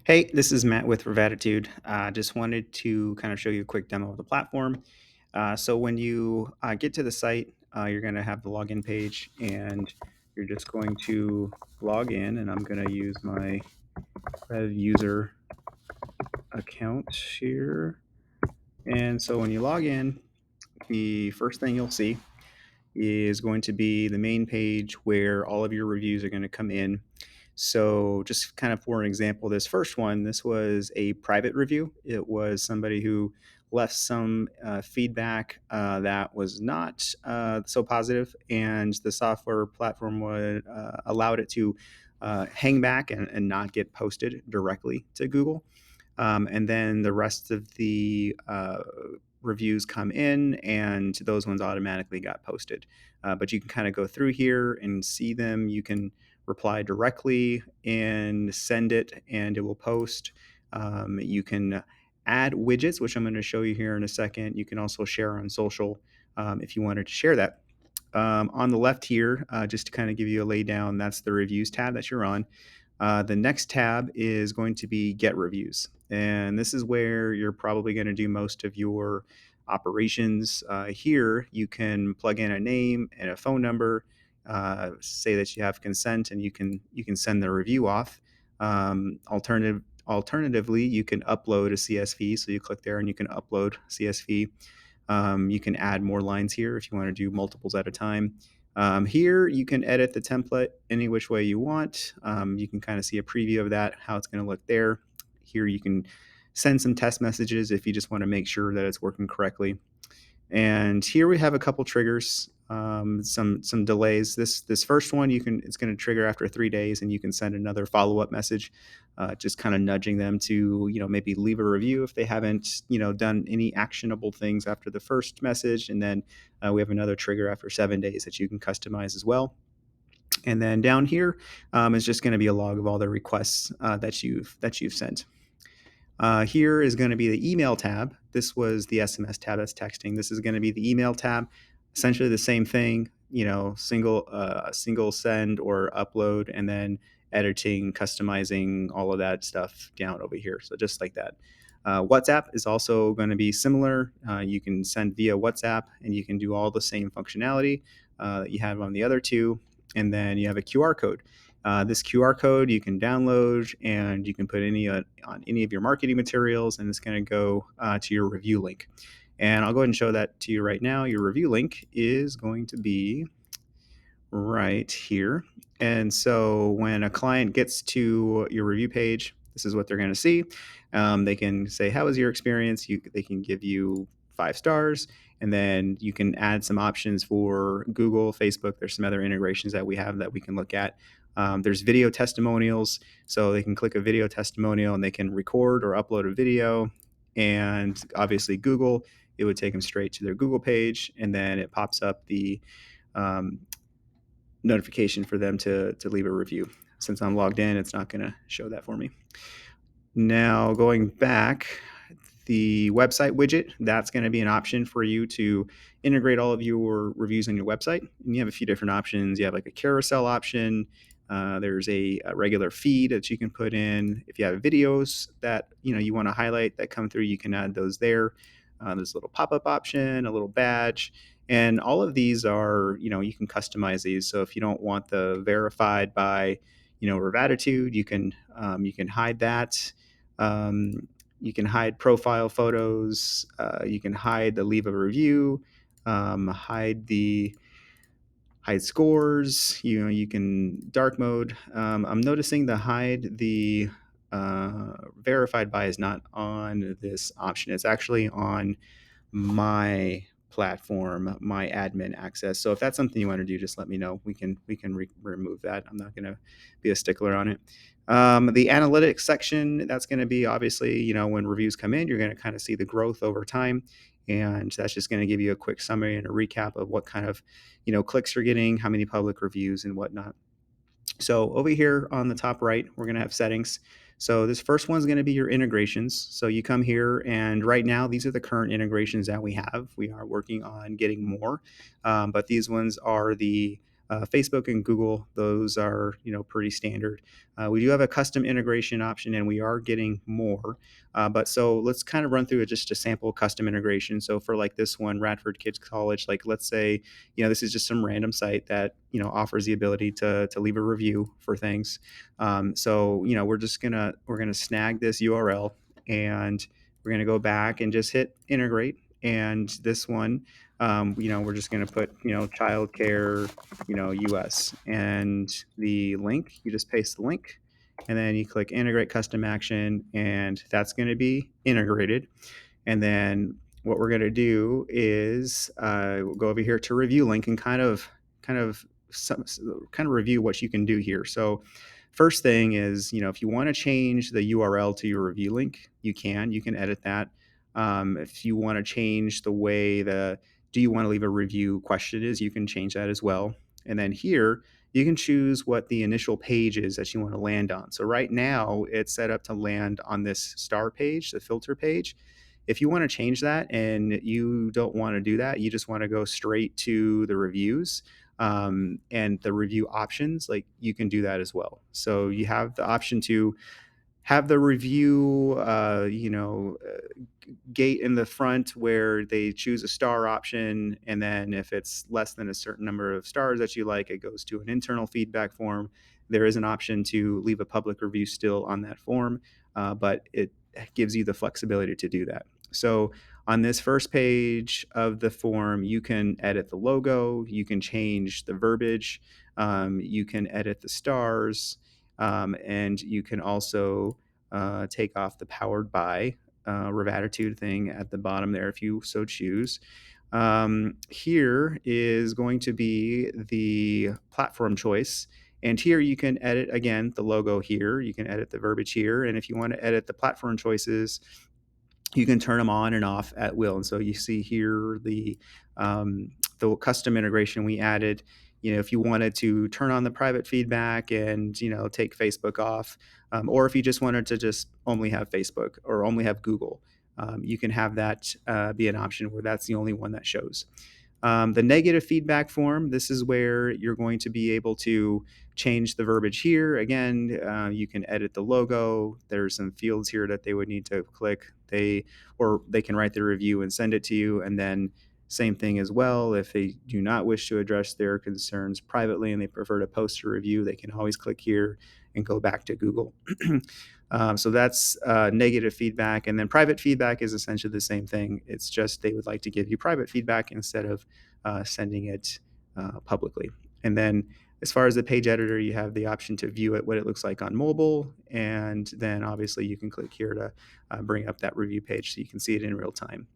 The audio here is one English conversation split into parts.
Hey, this is Matt with RevAttitude. Just wanted to kind of show you a quick demo of the platform. So when you get to the site, you're going to have the login page, and you're just going to log in. And I'm going to use my Rev user account here. And so when you log in, the first thing you'll see is going to be the main page where all of your reviews are going to come in. So, just kind of for an example, this first one, this was a private review. It was somebody who left some feedback that was not so positive, and the software platform would allowed it to hang back and not get posted directly to Google. And then the rest of the reviews come in, and those ones automatically got posted. But you can kind of go through here and see them. You can reply directly and send it, and it will post. You can add widgets, which I'm going to show you here in a second. You can also share on social if you wanted to share that. On the left here, just to kind of give you a lay down, that's the reviews tab that you're on. The next tab is going to be Get Reviews. And this is where you're probably going to do most of your operations. Here, you can plug in a name and a phone number, say that you have consent, and you can send the review off. Alternatively, you can upload a CSV. So you click there and you can upload CSV. You can add more lines here if you want to do multiples at a time. Here, you can edit the template any which way you want. You can kind of see a preview of that, how it's going to look there. Here, you can send some test messages if you just want to make sure that it's working correctly. And here we have a couple triggers, some delays. This first one, it's going to trigger after 3 days, and you can send another follow up message, just kind of nudging them to maybe leave a review if they haven't done any actionable things after the first message. And then we have another trigger after 7 days that you can customize as well. And then down here is just going to be a log of all the requests that you've sent. Here is going to be the email tab. This was the SMS tab that's texting. This is going to be the email tab. Essentially the same thing, single send or upload, and then editing, customizing, all of that stuff down over here. So just like that. WhatsApp is also going to be similar. You can send via WhatsApp, and you can do all the same functionality that you have on the other two. And then you have a QR code. This QR code you can download, and you can put on any of your marketing materials, and it's going to go to your review link. And I'll go ahead and show that to you right now. Your review link is going to be right here. And so when a client gets to your review page, this is what they're going to see. They can say, "How was your experience?" They can give you 5 stars, and then you can add some options for Google, Facebook. There's some other integrations that we have that we can look at. There's video testimonials, so they can click a video testimonial and they can record or upload a video. And obviously, Google, it would take them straight to their Google page, and then it pops up the um, notification for them to leave a review. Since I'm logged in, it's not going to show that for me. Now, going back, the website widget, that's going to be an option for you to integrate all of your reviews on your website. And you have a few different options. You have like a carousel option. There's a regular feed that you can put in. If you have videos that you want to highlight that come through, you can add those there. There's a little pop-up option, a little badge, and all of these are you can customize these. So if you don't want the verified by RevAttitude, you can hide that. You can hide profile photos. You can hide the leave a review, hide scores. You can dark mode. I'm noticing the hide the verified by is not on this option. It's actually on my platform, my admin access. So if that's something you want to do, just let me know. We can remove that. I'm not going to be a stickler on it. The analytics section, that's going to be obviously, when reviews come in, you're going to kind of see the growth over time. And that's just going to give you a quick summary and a recap of what kind of, clicks you're getting, how many public reviews and whatnot. So over here on the top right, we're going to have settings. So this first one's going to be your integrations. So you come here, and right now, these are the current integrations that we have. We are working on getting more, but these ones are the Facebook and Google, those are pretty standard. We do have a custom integration option, and we are getting more. But so let's kind of run through just a sample custom integration. So for like this one, Radford Kids College, like let's say this is just some random site that offers the ability to leave a review for things. So we're gonna snag this URL, and we're gonna go back and just hit integrate. And this one, we're just gonna put childcare US, and the link, you just paste the link, and then you click integrate custom action, and that's going to be integrated. And then what we're going to do is we'll go over here to review link and kind of some, kind of review what you can do here. So first thing is, if you want to change the URL to your review link, you can edit that. If you want to change the way the do you want to leave a review question is, you can change that as well. And then here you can choose what the initial page is that you want to land on. So right now it's set up to land on this star page, the filter page. If you want to change that and you don't want to do that, you just want to go straight to the reviews and the review options, like you can do that as well. So you have the option to have the review, gate in the front where they choose a star option. And then if it's less than a certain number of stars that you like, it goes to an internal feedback form. There is an option to leave a public review still on that form, but it gives you the flexibility to do that. So on this first page of the form, you can edit the logo, you can change the verbiage, you can edit the stars, and you can also take off the powered by RevAttitude thing at the bottom there if you so choose. Here is going to be the platform choice. And here you can edit, again, the logo here. You can edit the verbiage here. And if you want to edit the platform choices, you can turn them on and off at will. And so you see here the custom integration we added. If you wanted to turn on the private feedback and take Facebook off, or if you just wanted to just only have Facebook or only have Google, you can have that be an option where that's the only one that shows. The negative feedback form, this is where you're going to be able to change the verbiage here. Again, you can edit the logo. There's some fields here that they would need to click. Or they can write their review and send it to you. And then same thing as well. If they do not wish to address their concerns privately and they prefer to post a review, they can always click here and go back to Google. So that's negative feedback. And then private feedback is essentially the same thing. It's just they would like to give you private feedback instead of sending it publicly. And then as far as the page editor, you have the option to view it, what it looks like on mobile. And then obviously you can click here to bring up that review page so you can see it in real time.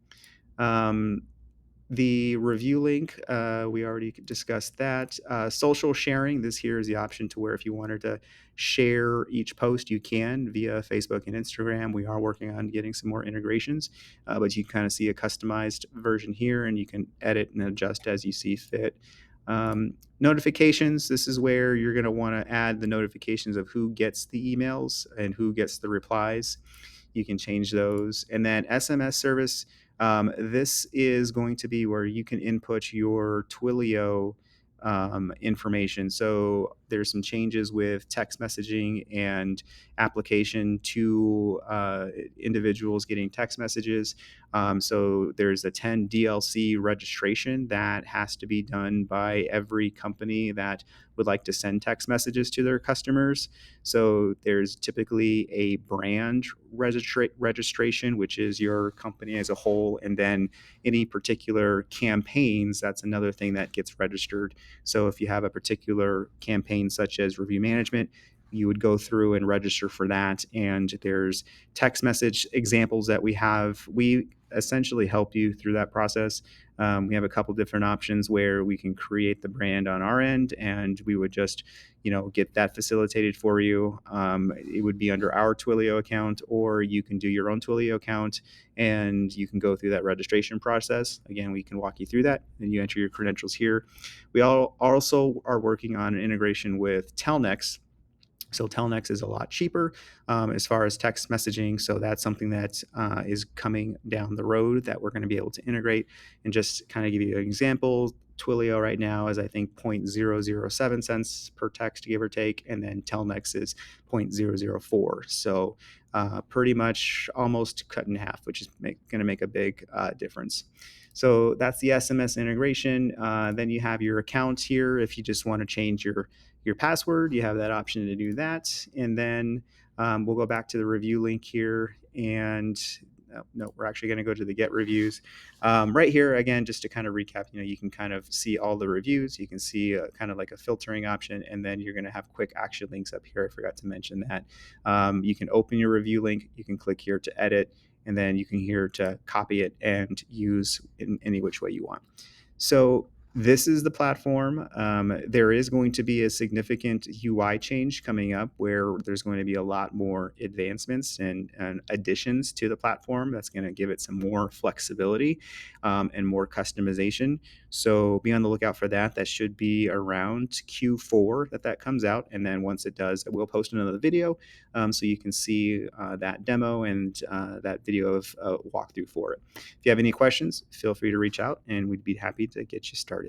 The review link, we already discussed that. Social sharing, this here is the option to where if you wanted to share each post, you can via Facebook and Instagram. We are working on getting some more integrations, but you kind of see a customized version here, and you can edit and adjust as you see fit. Notifications, this is where you're going to want to add the notifications of who gets the emails and who gets the replies. You can change those. And then SMS service, this is going to be where you can input your Twilio information. So there's some changes with text messaging and application to individuals getting text messages. So there's a 10 DLC registration that has to be done by every company that would like to send text messages to their customers. So there's typically a brand registration, which is your company as a whole, and then any particular campaigns, that's another thing that gets registered. So if you have a particular campaign such as review management, you would go through and register for that. And there's text message examples that we have. We essentially help you through that process. We have a couple different options where we can create the brand on our end, and we would just get that facilitated for you. It would be under our Twilio account, or you can do your own Twilio account and you can go through that registration process. Again, we can walk you through that, and you enter your credentials here. We also are working on an integration with Telnex. So Telnex is a lot cheaper as far as text messaging. So that's something that is coming down the road that we're going to be able to integrate. And just kind of give you an example, Twilio right now is, I think, 0.007 cents per text, give or take, and then Telnex is 0.004. So pretty much almost cut in half, which is going to make a big difference. So that's the SMS integration. Then you have your account here. If you just want to change your password, you have that option to do that. And then we'll go back to the review link here, and no, we're actually going to go to the get reviews. Right here, again, just to kind of recap, you can kind of see all the reviews. You can see kind of like a filtering option, and then you're going to have quick action links up here. I forgot to mention that. You can open your review link. You can click here to edit, and then you can here to copy it and use in any which way you want. So this is the platform. There is going to be a significant UI change coming up where there's going to be a lot more advancements and additions to the platform that's going to give it some more flexibility and more customization. So be on the lookout for that. That should be around Q4 that comes out. And then once it does, we'll post another video so you can see that demo and that video of walkthrough for it. If you have any questions, feel free to reach out and we'd be happy to get you started.